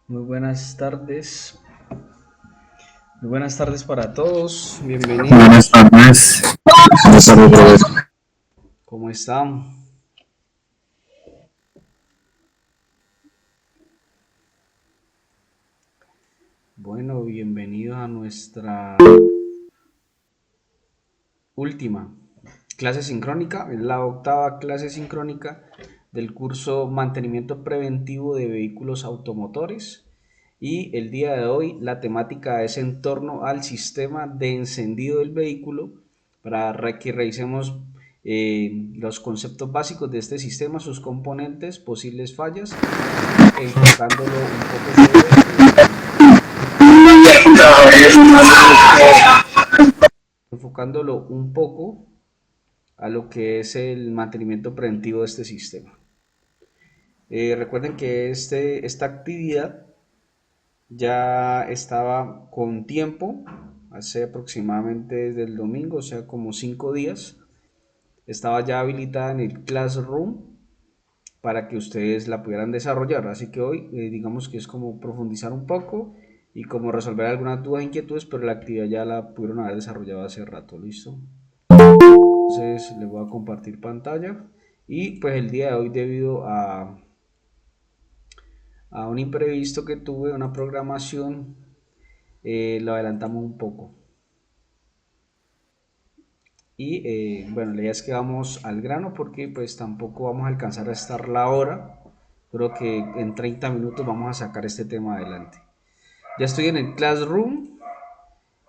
Muy buenas tardes. Muy buenas tardes para todos. Bienvenidos. Buenas tardes. Buenas tardes otra vez. ¿Cómo están? Bueno, bienvenidos a nuestra última clase sincrónica. Es la octava clase sincrónica del curso Mantenimiento Preventivo de Vehículos Automotores. Y el día de hoy la temática es en torno al sistema de encendido del vehículo para que revisemos los conceptos básicos de este sistema, sus componentes, posibles fallas, enfocándolo un poco enfocándolo un poco a lo que es el mantenimiento preventivo de este sistema. Recuerden que esta actividad ya estaba con tiempo, hace aproximadamente desde el domingo, o sea, como 5 días, estaba ya habilitada en el Classroom para que ustedes la pudieran desarrollar. Así que hoy, digamos que es como profundizar un poco y como resolver algunas dudas e inquietudes, pero la actividad ya la pudieron haber desarrollado hace rato, ¿listo? Entonces les voy a compartir pantalla y pues el día de hoy debido a un imprevisto que tuve, una programación, lo adelantamos un poco. Y bueno, la idea es que vamos al grano porque pues tampoco vamos a alcanzar a estar la hora. Creo que en 30 minutos vamos a sacar este tema adelante. Ya estoy en el Classroom.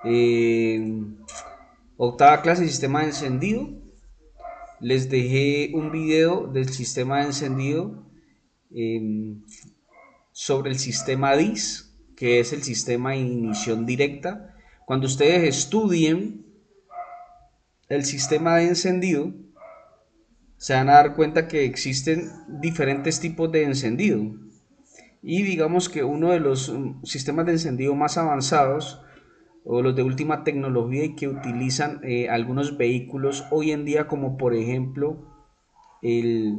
eh, Octava clase, sistema de encendido. Les dejé un video del sistema de encendido eh, sobre el sistema DIS, que es el sistema de ignición directa. Cuando ustedes estudien el sistema de encendido, se van a dar cuenta que existen diferentes tipos de encendido. Y digamos que uno de los sistemas de encendido más avanzados o los de última tecnología y que utilizan algunos vehículos hoy en día, como por ejemplo el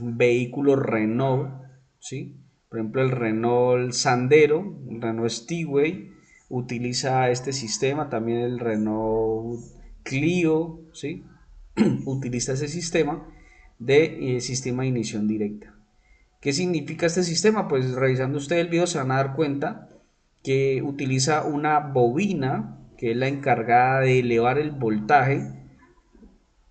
vehículo Renault, ¿sí? Por ejemplo, el Renault Sandero, el Renault Stiguay, utiliza este sistema, también el Renault Clio, ¿sí? Utiliza ese sistema de sistema de ignición directa. ¿Qué significa este sistema? Pues revisando usted el video se van a dar cuenta que utiliza una bobina que es la encargada de elevar el voltaje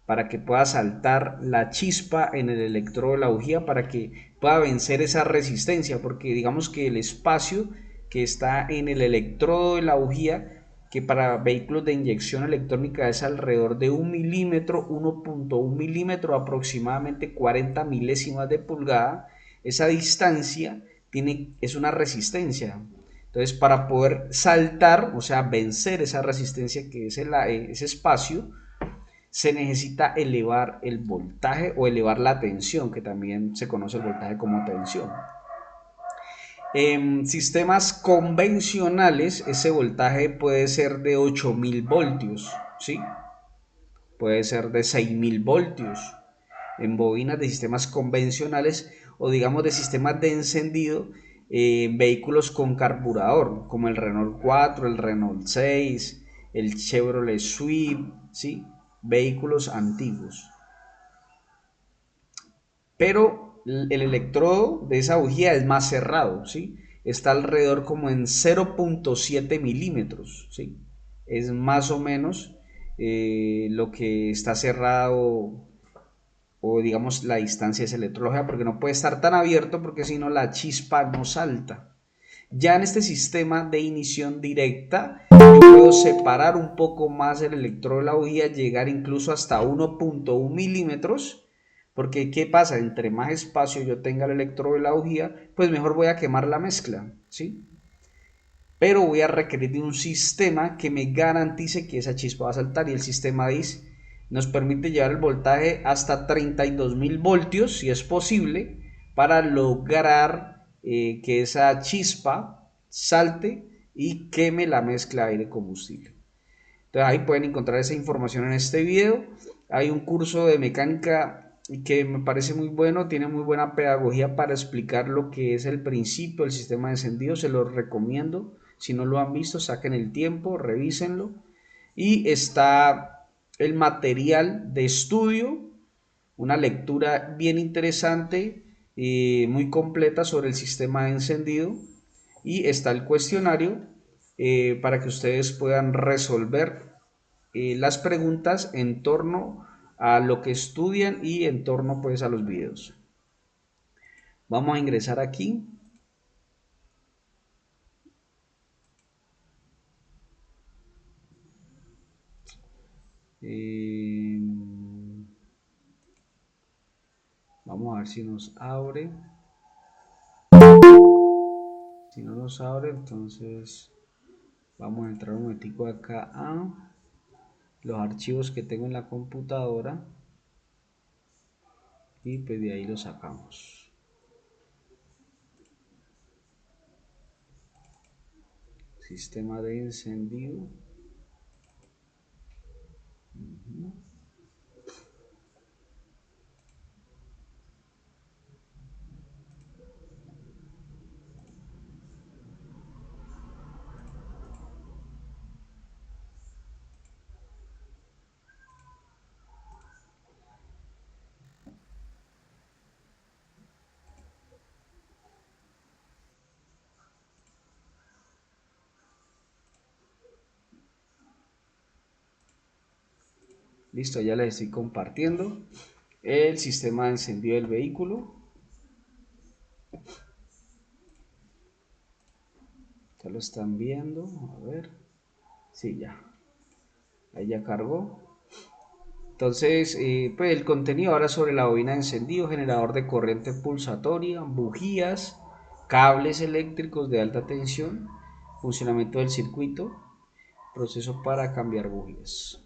para que pueda saltar la chispa en el electrodo de la bujía para que pueda vencer esa resistencia, porque digamos que el espacio que está en el electrodo de la bujía, que para vehículos de inyección electrónica es alrededor de 1 milímetro, 1.1 milímetro, aproximadamente 40 milésimas de pulgada, esa distancia es una resistencia. Entonces, para poder saltar, o sea, vencer esa resistencia que es ese espacio, se necesita elevar el voltaje o elevar la tensión, que también se conoce el voltaje como tensión. En sistemas convencionales, ese voltaje puede ser de 8000 voltios, ¿sí? Puede ser de 6000 voltios. En bobinas de sistemas convencionales o digamos de sistemas de encendido, vehículos con carburador, como el Renault 4, el Renault 6, el Chevrolet Swift, ¿sí? Vehículos antiguos. Pero el electrodo de esa bujía es más cerrado, ¿sí? Está alrededor como en 0.7 milímetros, ¿sí? Es más o menos lo que está cerrado o digamos la distancia es electrológica, porque no puede estar tan abierto porque si no la chispa no salta. Ya en este sistema de ignición directa yo puedo separar un poco más el electrodo de la bujía, llegar incluso hasta 1.1 milímetros, porque ¿qué pasa? Entre más espacio yo tenga el electrodo de la bujía, pues mejor voy a quemar la mezcla, ¿sí? Pero voy a requerir de un sistema que me garantice que esa chispa va a saltar, y el sistema DIS nos permite llevar el voltaje hasta 32.000 voltios, si es posible, para lograr que esa chispa salte y queme la mezcla de aire combustible. Entonces ahí pueden encontrar esa información en este video. Hay un curso de mecánica y que me parece muy bueno, tiene muy buena pedagogía para explicar lo que es el principio del sistema de encendido, se lo recomiendo. Si no lo han visto, saquen el tiempo, revísenlo. Y está el material de estudio, una lectura bien interesante, muy completa sobre el sistema de encendido. Y está el cuestionario para que ustedes puedan resolver las preguntas en torno a lo que estudian y en torno pues a los videos. Vamos a ingresar aquí. Eh, Vamos a ver si nos abre. Si no nos abre, entonces vamos a entrar un momentico acá a los archivos que tengo en la computadora y pues de ahí los sacamos. Sistema de encendido. Listo, ya les estoy compartiendo el sistema de encendido del vehículo. Ya lo están viendo, a ver. Sí, ya. Ahí ya cargó. Entonces, pues el contenido ahora sobre la bobina de encendido, generador de corriente pulsatoria, bujías, cables eléctricos de alta tensión, funcionamiento del circuito, proceso para cambiar bujías.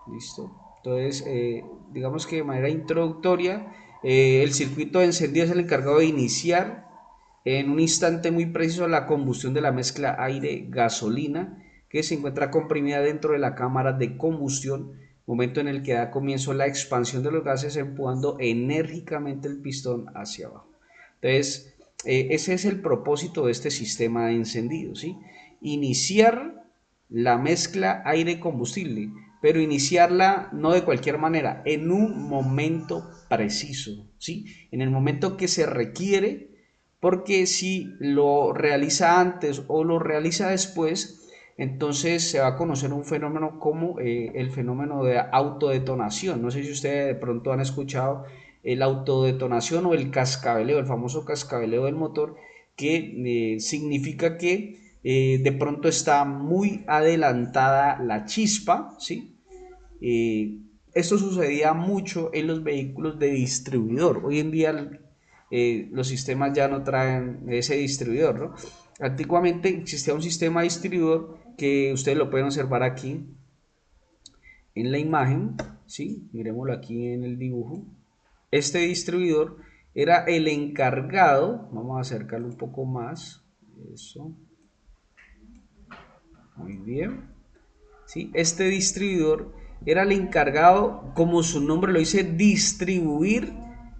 Listo. Entonces, digamos que de manera introductoria, el circuito de encendido es el encargado de iniciar en un instante muy preciso la combustión de la mezcla aire-gasolina que se encuentra comprimida dentro de la cámara de combustión, momento en el que da comienzo la expansión de los gases empujando enérgicamente el pistón hacia abajo. Entonces, ese es el propósito de este sistema de encendido, ¿sí? Iniciar la mezcla aire-combustible, pero iniciarla no de cualquier manera, en un momento preciso, ¿sí? En el momento que se requiere, porque si lo realiza antes o lo realiza después, entonces se va a conocer un fenómeno como el fenómeno de autodetonación. No sé si ustedes de pronto han escuchado el autodetonación o el cascabeleo, el famoso cascabeleo del motor, que significa que de pronto está muy adelantada la chispa, ¿sí? Eh, Esto sucedía mucho en los vehículos de distribuidor. Hoy en día los sistemas ya no traen ese distribuidor, ¿no? Antiguamente existía un sistema distribuidor que ustedes lo pueden observar aquí en la imagen, ¿sí? Miremoslo aquí en el dibujo. Este distribuidor era el encargado, vamos a acercarlo un poco más, eso, muy bien. ¿Sí? Este distribuidor era el encargado, como su nombre lo dice, distribuir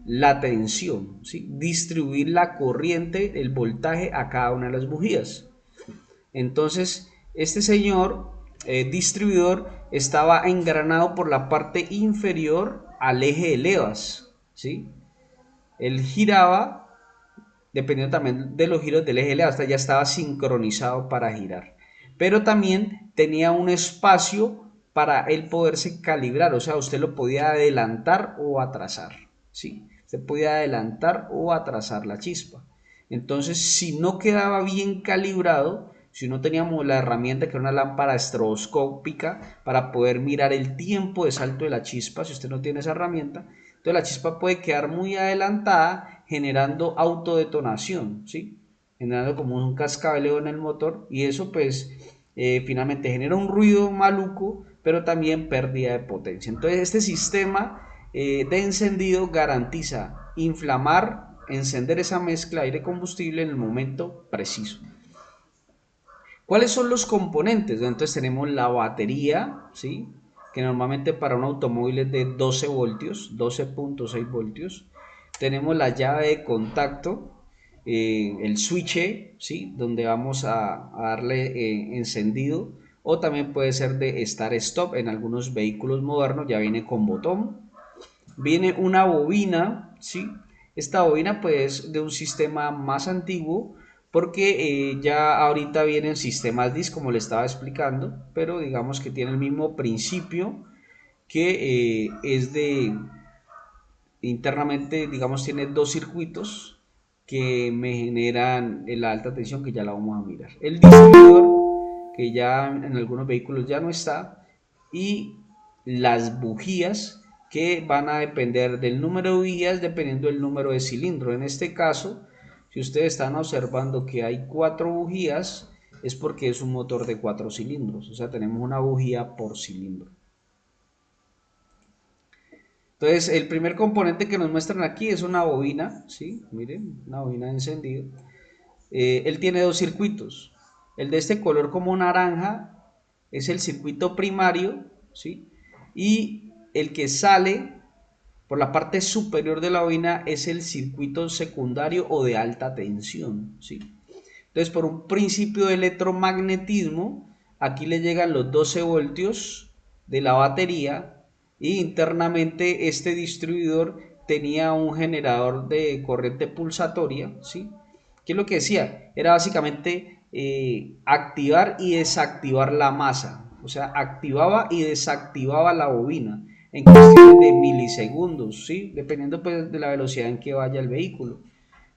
la tensión, ¿sí? Distribuir la corriente, el voltaje a cada una de las bujías. Entonces, este señor distribuidor estaba engranado por la parte inferior al eje de levas, ¿sí? Él giraba, dependiendo también de los giros del eje, hasta ya estaba sincronizado para girar. Pero también tenía un espacio para él poderse calibrar, o sea, usted lo podía adelantar o atrasar, ¿sí? Usted podía adelantar o atrasar la chispa. Entonces, si no quedaba bien calibrado, si no teníamos la herramienta que era una lámpara estroboscópica para poder mirar el tiempo de salto de la chispa, si usted no tiene esa herramienta, entonces la chispa puede quedar muy adelantada generando autodetonación, ¿sí? Generando como un cascabeleo en el motor y eso pues finalmente genera un ruido maluco, pero también pérdida de potencia. Entonces este sistema de encendido garantiza inflamar, encender esa mezcla aire-combustible en el momento preciso. ¿Cuáles son los componentes? Entonces tenemos la batería, ¿sí? que normalmente para un automóvil es de 12 voltios, 12.6 voltios. Tenemos la llave de contacto, el switch, ¿sí? Donde vamos a darle encendido, o también puede ser de start-stop. En algunos vehículos modernos ya viene con botón. Viene una bobina, ¿sí? Esta bobina pues de un sistema más antiguo, porque ya ahorita vienen sistemas DIS como le estaba explicando, pero digamos que tiene el mismo principio, que es de internamente, digamos, tiene dos circuitos que me generan la alta tensión, que ya la vamos a mirar. El distribuidor, que ya en algunos vehículos ya no está, y las bujías, que van a depender del número de bujías dependiendo del número de cilindro. En este caso, si ustedes están observando que hay 4 bujías, es porque es un motor de 4 cilindros, o sea, tenemos una bujía por cilindro. Entonces, el primer componente que nos muestran aquí es una bobina, ¿sí? Miren, una bobina de encendido. Él tiene dos circuitos. El de este color como naranja es el circuito primario, ¿sí? Y el que sale por la parte superior de la bobina es el circuito secundario o de alta tensión, ¿sí? Entonces, por un principio de electromagnetismo, aquí le llegan los 12 voltios de la batería, y internamente este distribuidor tenía un generador de corriente pulsatoria, ¿sí? ¿Qué es lo que decía? Era básicamente activar y desactivar la masa, o sea, activaba y desactivaba la bobina en cuestiones de milisegundos, ¿sí? Dependiendo pues de la velocidad en que vaya el vehículo.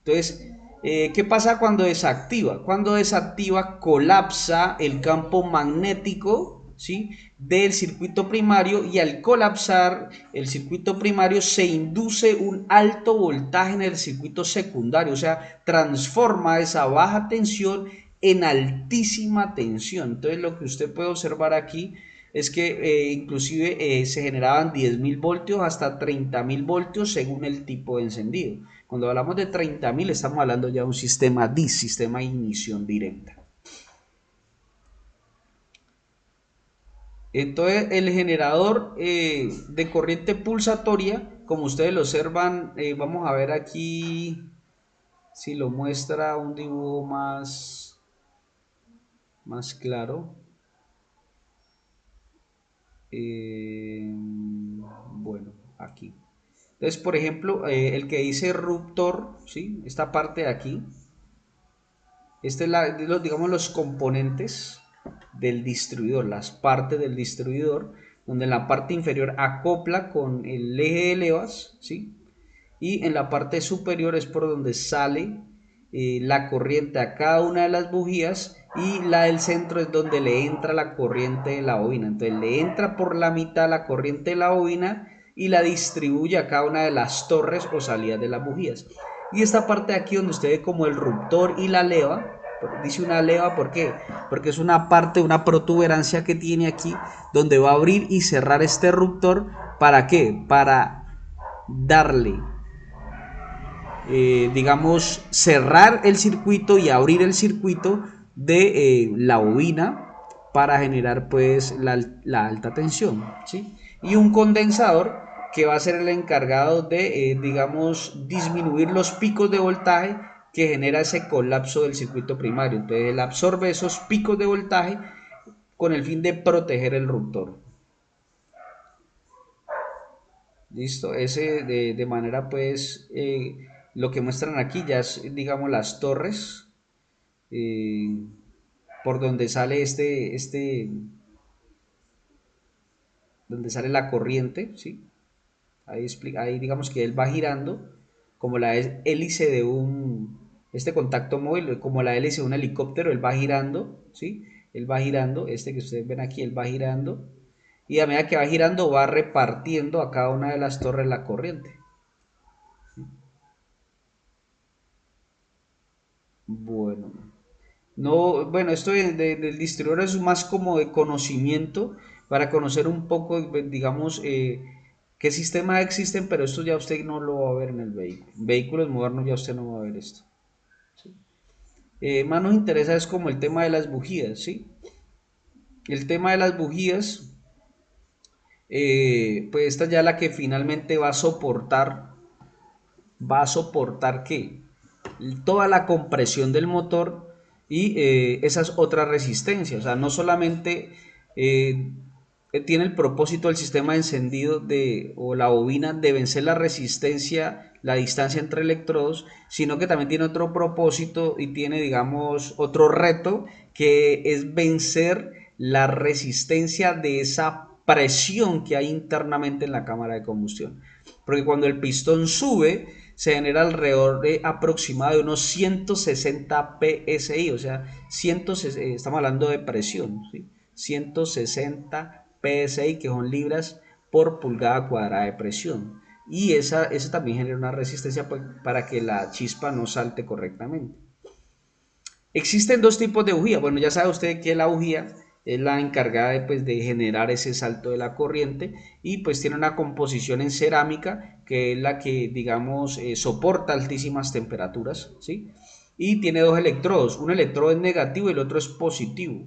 Entonces, ¿qué pasa cuando desactiva? Cuando desactiva, colapsa el campo magnético, ¿sí? Del circuito primario, y al colapsar el circuito primario se induce un alto voltaje en el circuito secundario, o sea, transforma esa baja tensión en altísima tensión. Entonces, lo que usted puede observar aquí es que inclusive se generaban 10.000 voltios hasta 30.000 voltios según el tipo de encendido. Cuando hablamos de 30.000 estamos hablando ya de un sistema DIS, sistema de ignición directa. Entonces el generador de corriente pulsatoria, como ustedes lo observan, vamos a ver aquí si lo muestra un dibujo más claro. Bueno, aquí. Entonces, por ejemplo, el que dice ruptor, ¿sí? Esta parte de aquí, esta es digamos, los componentes del distribuidor, las partes del distribuidor, donde en la parte inferior acopla con el eje de levas, ¿sí? Y en la parte superior es por donde sale la corriente a cada una de las bujías, y la del centro es donde le entra la corriente de la bobina. Entonces le entra por la mitad la corriente de la bobina y la distribuye a cada una de las torres o salidas de las bujías. Y esta parte de aquí donde usted ve como el ruptor y la leva, dice una leva, ¿por qué? Porque es una parte, una protuberancia que tiene aquí, donde va a abrir y cerrar este ruptor. ¿Para qué? Para darle digamos, cerrar el circuito y abrir el circuito de la bobina para generar pues la alta tensión, ¿sí? Y un condensador que va a ser el encargado de, digamos, disminuir los picos de voltaje que genera ese colapso del circuito primario. Entonces él absorbe esos picos de voltaje con el fin de proteger el ruptor. Listo, ese de manera pues lo que muestran aquí ya es, digamos, las torres eh, por donde sale donde sale la corriente, ¿sí? Ahí digamos que él va girando como la hélice de este contacto móvil, como la hélice de un helicóptero. Él va girando, ¿sí? Él va girando, este que ustedes ven aquí, él va girando, y a medida que va girando va repartiendo a cada una de las torres la corriente. Bueno, no, bueno, esto del distribuidor es más como de conocimiento, para conocer un poco, digamos, qué sistemas existen, pero esto ya usted no lo va a ver en el vehículo. En vehículos modernos ya usted no va a ver esto. Más nos interesa es como el tema de las bujías, ¿sí? El tema de las bujías Pues esta ya es la que finalmente va a soportar ¿qué? Toda la compresión del motor y esas otras resistencias. O sea, no solamente eh, tiene el propósito del sistema de encendido o la bobina de vencer la resistencia, la distancia entre electrodos, sino que también tiene otro propósito y tiene, digamos, otro reto que es vencer la resistencia de esa presión que hay internamente en la cámara de combustión. Porque cuando el pistón sube, se genera alrededor de aproximado de unos 160 psi, o sea, estamos hablando de presión, ¿sí? 160 psi, que son libras por pulgada cuadrada de presión. Y esa también genera una resistencia para que la chispa no salte correctamente. Existen dos tipos de bujía. Bueno, ya sabe usted que la bujía es la encargada de, pues, de generar ese salto de la corriente y pues tiene una composición en cerámica que es la que, digamos, soporta altísimas temperaturas, ¿sí? Y tiene dos electrodos, un electrodo es negativo y el otro es positivo.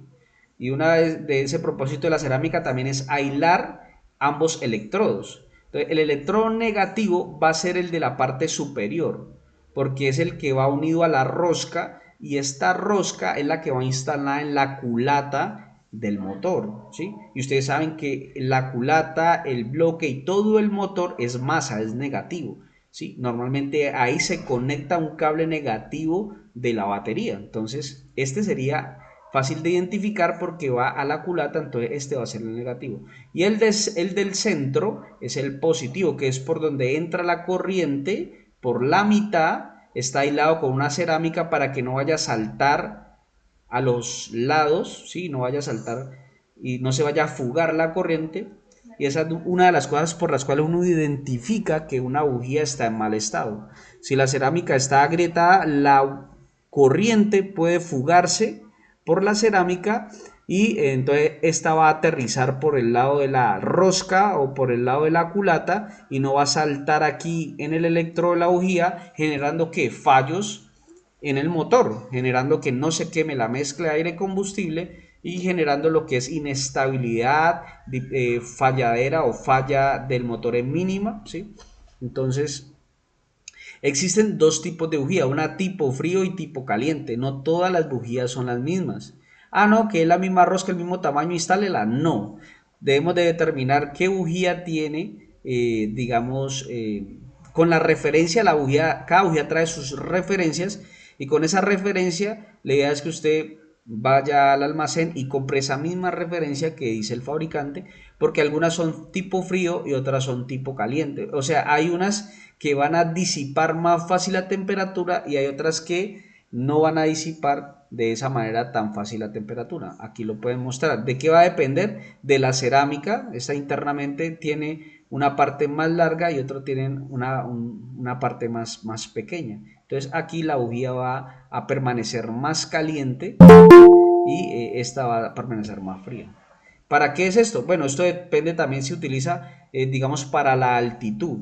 Y una de ese propósito de la cerámica también es aislar ambos electrodos. Entonces, el electrodo negativo va a ser el de la parte superior, porque es el que va unido a la rosca y esta rosca es la que va instalada en la culata del motor, ¿sí? Y ustedes saben que la culata, el bloque y todo el motor es masa, es negativo, ¿sí? Normalmente ahí se conecta un cable negativo de la batería, entonces este sería fácil de identificar porque va a la culata, entonces este va a ser el negativo. Y el del centro es el positivo, que es por donde entra la corriente, por la mitad, está aislado con una cerámica para que no vaya a saltar a los lados, ¿sí? No vaya a saltar y no se vaya a fugar la corriente. Y esa es una de las cosas por las cuales uno identifica que una bujía está en mal estado. Si la cerámica está agrietada, la corriente puede fugarse por la cerámica y entonces esta va a aterrizar por el lado de la rosca o por el lado de la culata y no va a saltar aquí en el electrodo de la bujía, generando que fallos en el motor, generando que no se queme la mezcla de aire combustible y generando lo que es inestabilidad, falladera o falla del motor en mínima, ¿sí? Entonces, existen dos tipos de bujía, una tipo frío y tipo caliente. No todas las bujías son las mismas. Ah, no, que es la misma rosca, el mismo tamaño, instálela. No. Debemos de determinar qué bujía tiene, digamos, con la referencia, la bujía, cada bujía trae sus referencias y con esa referencia la idea es que usted vaya al almacén y compre esa misma referencia que dice el fabricante, porque algunas son tipo frío y otras son tipo caliente. O sea, hay unas que van a disipar más fácil la temperatura y hay otras que no van a disipar de esa manera tan fácil la temperatura. Aquí lo pueden mostrar. ¿De qué va a depender? De la cerámica. Esta internamente tiene una parte más larga y otro tienen una parte más pequeña. Entonces aquí la bujía va a permanecer más caliente y esta va a permanecer más fría. ¿Para qué es esto? Bueno, esto depende también, se utiliza, digamos, para la altitud,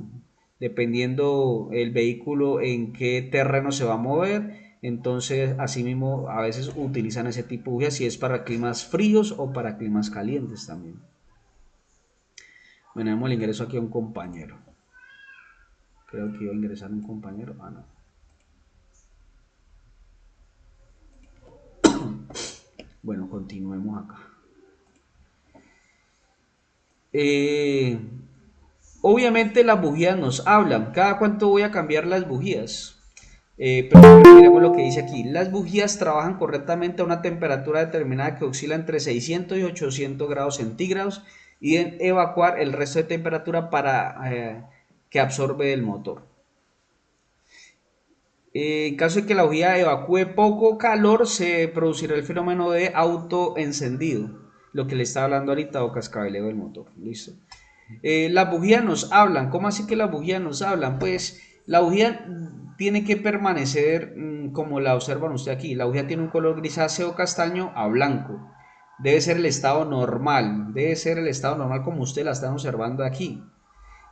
dependiendo el vehículo en qué terreno se va a mover. Entonces, asimismo, a veces utilizan ese tipo de bujías si es para climas fríos o para climas calientes también. Bueno, damos el ingreso aquí a un compañero. Creo que iba a ingresar un compañero. Ah, no. Bueno, continuemos acá. Eh, Obviamente las bujías nos hablan. ¿Cada cuánto voy a cambiar las bujías? Pero miremos lo que dice aquí. Las bujías trabajan correctamente a una temperatura determinada que oscila entre 600 y 800 grados centígrados y deben evacuar el resto de temperatura para que absorbe el motor. En caso de que la bujía evacúe poco calor, se producirá el fenómeno de autoencendido, lo que le está hablando ahorita o cascabeleo del motor. ¿Listo? Las bujías nos hablan. ¿Cómo así que las bujías nos hablan? Pues la bujía tiene que permanecer como la observan usted aquí. La bujía tiene un color grisáceo castaño a blanco. Debe ser el estado normal. Debe ser el estado normal como usted la está observando aquí.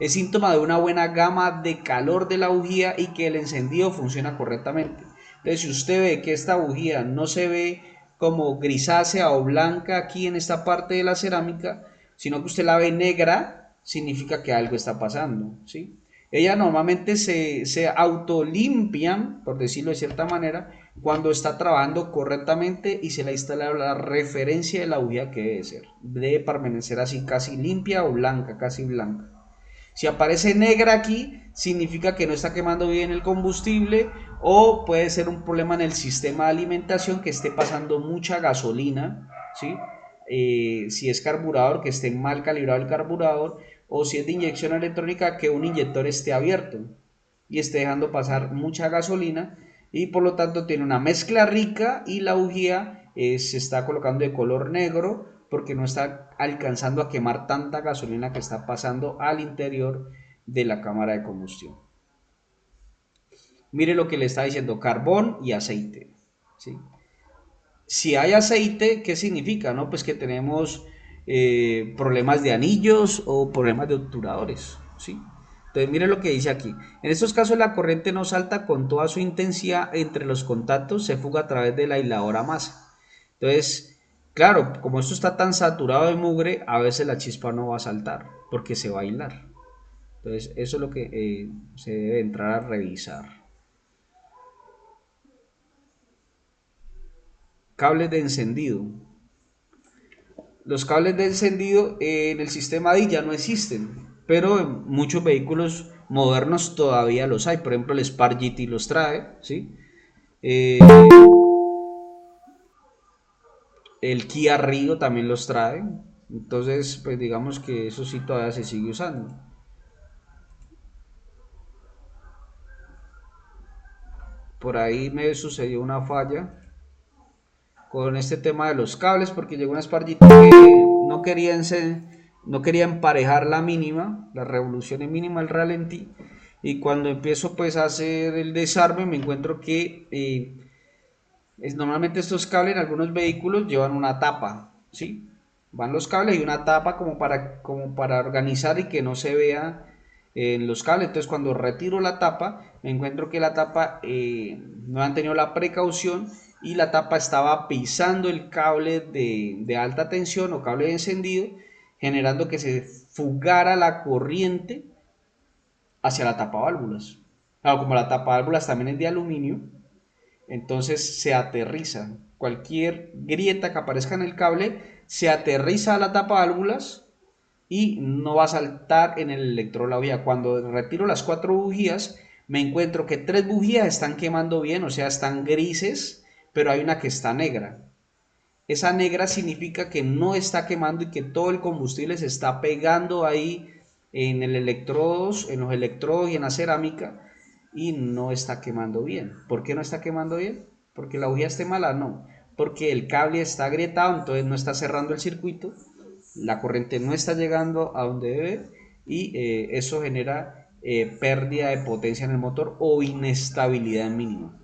Es síntoma de una buena gama de calor de la bujía y que el encendido funciona correctamente. Entonces, si usted ve que esta bujía no se ve como grisácea o blanca aquí en esta parte de la cerámica, sino que usted la ve negra, significa que algo está pasando, ¿sí? Ellas normalmente se autolimpian, por decirlo de cierta manera, cuando está trabajando correctamente y se le instala la referencia de la bujía que debe ser. Debe permanecer así casi limpia o blanca, casi blanca. Si aparece negra aquí, significa que no está quemando bien el combustible o puede ser un problema en el sistema de alimentación que esté pasando mucha gasolina, ¿sí? Si es carburador, que esté mal calibrado el carburador, o si es de inyección electrónica, que un inyector esté abierto y esté dejando pasar mucha gasolina y por lo tanto tiene una mezcla rica y la bujía se está colocando de color negro porque no está alcanzando a quemar tanta gasolina que está pasando al interior de la cámara de combustión. Mire lo que le está diciendo, carbón y aceite, ¿sí? Si hay aceite, ¿qué significa? No, pues que tenemos problemas de anillos o problemas de obturadores, ¿sí? Entonces, mire lo que dice aquí. En estos casos, la corriente no salta con toda su intensidad entre los contactos, se fuga a través del aislador a masa. Entonces, claro, como esto está tan saturado de mugre, a veces la chispa no va a saltar porque se va a aislar. Entonces, eso es lo que se debe entrar a revisar. Cables de encendido. Los cables de encendido en el sistema DI ya no existen, pero en muchos vehículos modernos todavía los hay. Por ejemplo, el Spark GT los trae, ¿sí? Eh, el Kia Rio también los trae. Entonces, pues digamos que eso sí todavía se sigue usando. Por ahí me sucedió una falla con este tema de los cables porque llegó una Spark GT que no quería emparejar la mínima, la revolución mínima, el ralentí. Y cuando empiezo pues a hacer el desarme me encuentro que normalmente estos cables en algunos vehículos llevan una tapa, ¿sí? Van los cables y una tapa como para organizar y que no se vea en los cables. Entonces cuando retiro la tapa me encuentro que la tapa no han tenido la precaución y la tapa estaba pisando el cable de alta tensión o cable de encendido, generando que se fugara la corriente hacia la tapa válvulas. Claro, como la tapa válvulas también es de aluminio, entonces se aterriza. Cualquier grieta que aparezca en el cable se aterriza a la tapa válvulas y no va a saltar en el electrodo de la bujía. Cuando retiro las 4 bujías, me encuentro que 3 bujías están quemando bien, o sea, están grises, pero hay una que está negra. Esa negra significa que no está quemando y que todo el combustible se está pegando ahí en los electrodos y en la cerámica y no está quemando bien. ¿Por qué no está quemando bien? ¿Porque la bujía esté mala? No. Porque el cable está agrietado, entonces no está cerrando el circuito, la corriente no está llegando a donde debe y eso genera pérdida de potencia en el motor o inestabilidad mínima.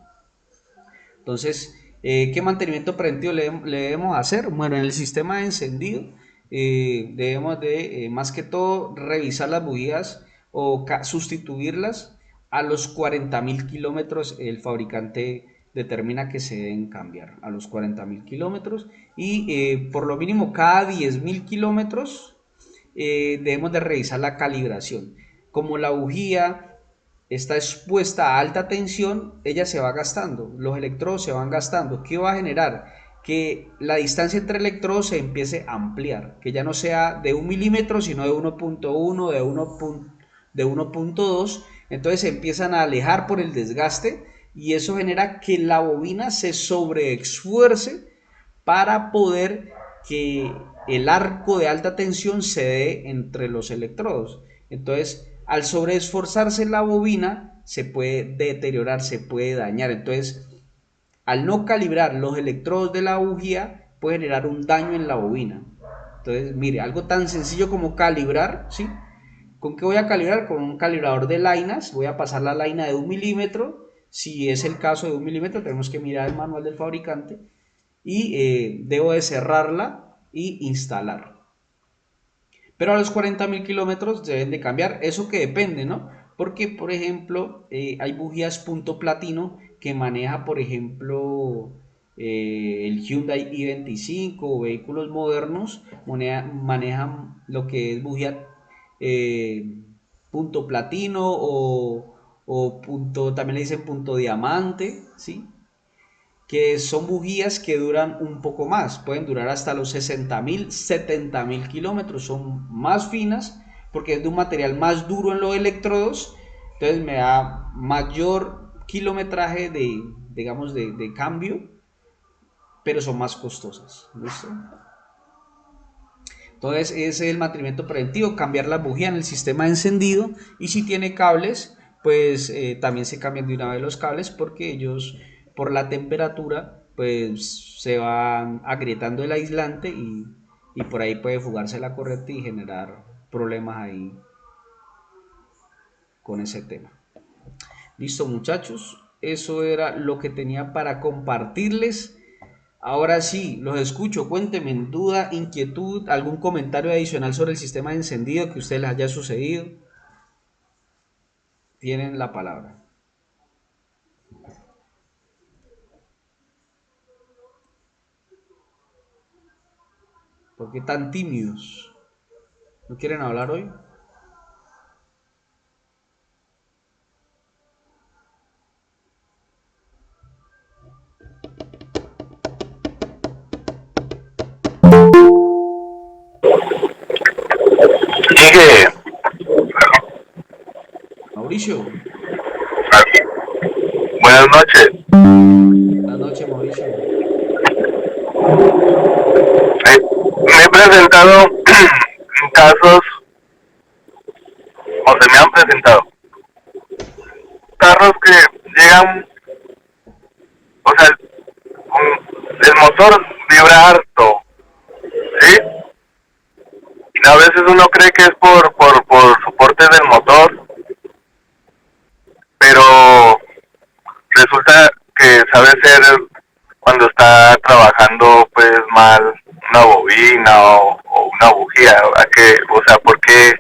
Entonces, ¿qué mantenimiento preventivo le debemos hacer? Bueno, en el sistema de encendido debemos de, más que todo, revisar las bujías o sustituirlas a los 40.000 kilómetros. El fabricante determina que se deben cambiar a los 40.000 kilómetros y por lo mínimo cada 10.000 kilómetros debemos de revisar la calibración. Como la bujía está expuesta a alta tensión, ella se va gastando, los electrodos se van gastando. ¿Qué va a generar? Que la distancia entre electrodos se empiece a ampliar, que ya no sea de 1 milímetro, sino de 1.1, de 1.2. Entonces se empiezan a alejar por el desgaste y eso genera que la bobina se sobreesfuerce para poder que el arco de alta tensión se dé entre los electrodos. Entonces, al sobreesforzarse la bobina, se puede deteriorar, se puede dañar. Entonces, al no calibrar los electrodos de la bujía, puede generar un daño en la bobina. Entonces, mire, algo tan sencillo como calibrar, ¿sí? ¿Con qué voy a calibrar? Con un calibrador de lainas. Voy a pasar la laina de 1 milímetro. Si es el caso de 1 milímetro, tenemos que mirar el manual del fabricante y debo de cerrarla y instalar. Pero a los 40.000 kilómetros deben de cambiar, eso que depende, ¿no? Porque, por ejemplo, hay bujías punto platino que maneja, por ejemplo, el Hyundai i25 o vehículos modernos manejan lo que es bujía punto platino o punto, también le dicen punto diamante, ¿sí? Que son bujías que duran un poco más, pueden durar hasta los 60.000, 70.000 kilómetros, son más finas porque es de un material más duro en los electrodos, entonces me da mayor kilometraje de, digamos, de cambio, pero son más costosas, ¿listo? Entonces ese es el mantenimiento preventivo, cambiar la bujía en el sistema de encendido, y si tiene cables, pues también se cambian de una vez los cables porque ellos por la temperatura pues se van agrietando el aislante y por ahí puede fugarse la corriente y generar problemas ahí con ese tema. Listo muchachos, eso era lo que tenía para compartirles. Ahora sí, los escucho. Cuéntenme, duda, inquietud, algún comentario adicional sobre el sistema de encendido que a ustedes les haya sucedido. Tienen la palabra. ¿Por qué tan tímidos? ¿No quieren hablar hoy? Sigue. Mauricio. Buenas noches. Buenas noches, Mauricio. Me he presentado casos, o se me han presentado carros que llegan, o sea, el motor vibra harto, ¿sí? Y a veces uno cree que es por soporte del motor, pero resulta que sabe ser cuando está trabajando pues mal una bobina o una bujía. O sea, por qué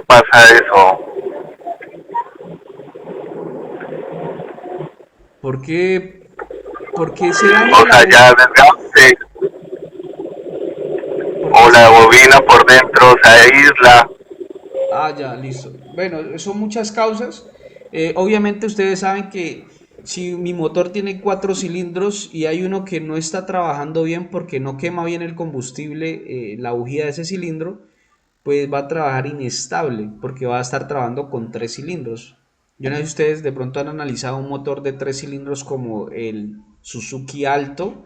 pasa eso? ¿Por qué, por qué se daña O la sea, bujía? ya desgaste, ¿Por qué o la se... bobina por dentro se aísla. Ah, ya, listo. Bueno, son muchas causas. Obviamente ustedes saben que si mi motor tiene 4 cilindros y hay uno que no está trabajando bien porque no quema bien el combustible, la bujía de ese cilindro, pues va a trabajar inestable porque va a estar trabajando con 3 cilindros. Yo no sé si ustedes de pronto han analizado un motor de 3 cilindros como el Suzuki Alto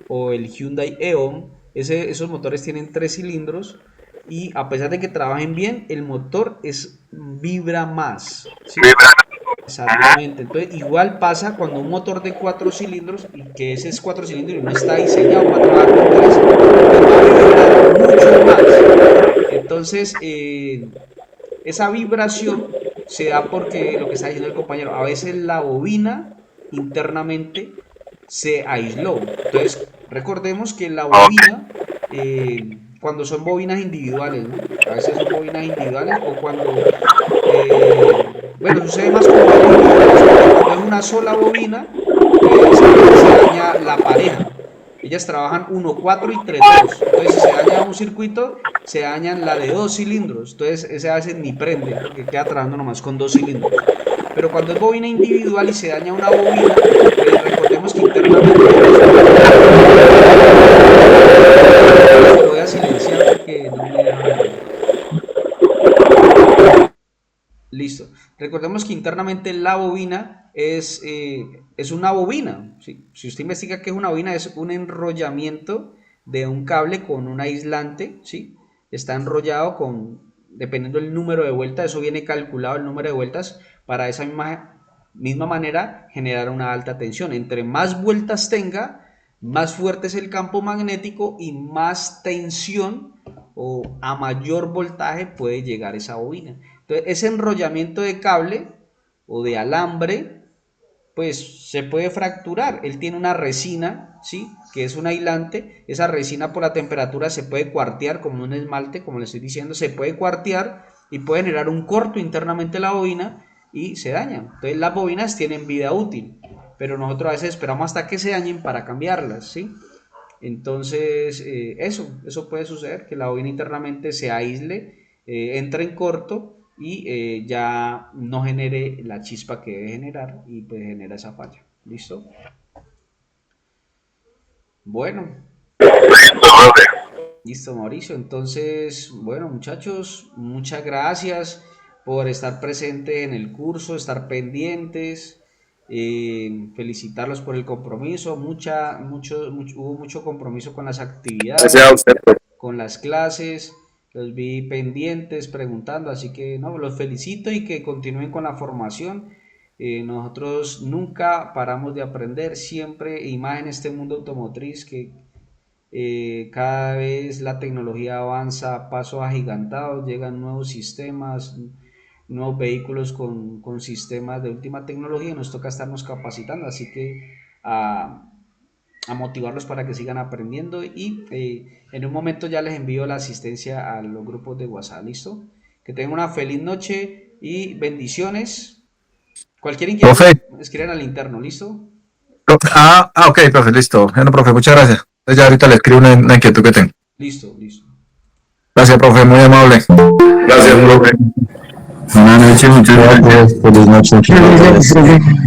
o el Hyundai Eon. Esos motores tienen 3 cilindros y a pesar de que trabajen bien, el motor vibra más, ¿sí? Vibra. Ajá. Exactamente. Entonces, igual pasa cuando un motor de 4 cilindros y que ese es 4 cilindros y no está diseñado para trabajar con tres, pues va a vibrar mucho más. Entonces, esa vibración se da porque lo que está diciendo el compañero, a veces la bobina internamente se aisló. Entonces, recordemos que la Ok. bobina, cuando son bobinas individuales, ¿no? A veces son bobinas individuales o cuando, bueno, sucede más con bobinas individuales, porque cuando es una sola bobina, pues a veces se daña la pareja. Ellas trabajan 1, 4 y 3, 2. Entonces, si se daña un circuito, se dañan la de 2 cilindros. Entonces, ese a veces ni prende porque queda trabajando nomás con 2 cilindros. Pero cuando es bobina individual y se daña una bobina, pues recordemos que internamente Mauricio, lo voy a silenciar porque no me deja hablar. Listo. Recordemos que internamente la bobina es una bobina. ¿Sí? Si usted investiga qué es una bobina, es un enrollamiento de un cable con un aislante. ¿Sí? Está enrollado con, dependiendo del número de vueltas, eso viene calculado el número de vueltas para esa misma manera generar una alta tensión. Entre más vueltas tenga, más fuerte es el campo magnético y más tensión o a mayor voltaje puede llegar esa bobina. Entonces, ese enrollamiento de cable o de alambre, pues se puede fracturar. Él tiene una resina, ¿sí? Que es un aislante. Esa resina por la temperatura se puede cuartear como un esmalte, como le estoy diciendo, se puede cuartear y puede generar un corto internamente en la bobina y se dañan. Entonces, las bobinas tienen vida útil, pero nosotros a veces esperamos hasta que se dañen para cambiarlas, ¿sí? Entonces, eso puede suceder, que la bobina internamente se aísle, entre en corto y ya no genere la chispa que debe generar y pues genera esa falla. ¿Listo? Bueno, Listo, profe. listo, Mauricio. Entonces, bueno, muchachos, muchas gracias por estar presente en el curso, estar pendientes. Felicitarlos por el compromiso. Hubo mucho compromiso con las Gracias a actividades, usted, profe. con las clases. Los vi pendientes, preguntando, así que no, los felicito y que continúen con la formación. Nosotros nunca paramos de aprender, siempre, y más en este mundo automotriz que cada vez la tecnología avanza a pasos agigantados, llegan nuevos sistemas, nuevos vehículos con sistemas de última tecnología y nos toca estarnos capacitando, así que a motivarlos para que sigan aprendiendo y en un momento ya les envío la asistencia a los grupos de WhatsApp, ¿listo? Que tengan una feliz noche y bendiciones. Cualquier inquietud, Profe, escriban al interno, ¿listo? ok, profe, listo. Bueno, profe, muchas gracias. Entonces ya ahorita le escribo una inquietud que tengo. Listo, listo. Gracias, profe, muy amable. Gracias, profe. Buenas noches, muchas gracias. Feliz noche.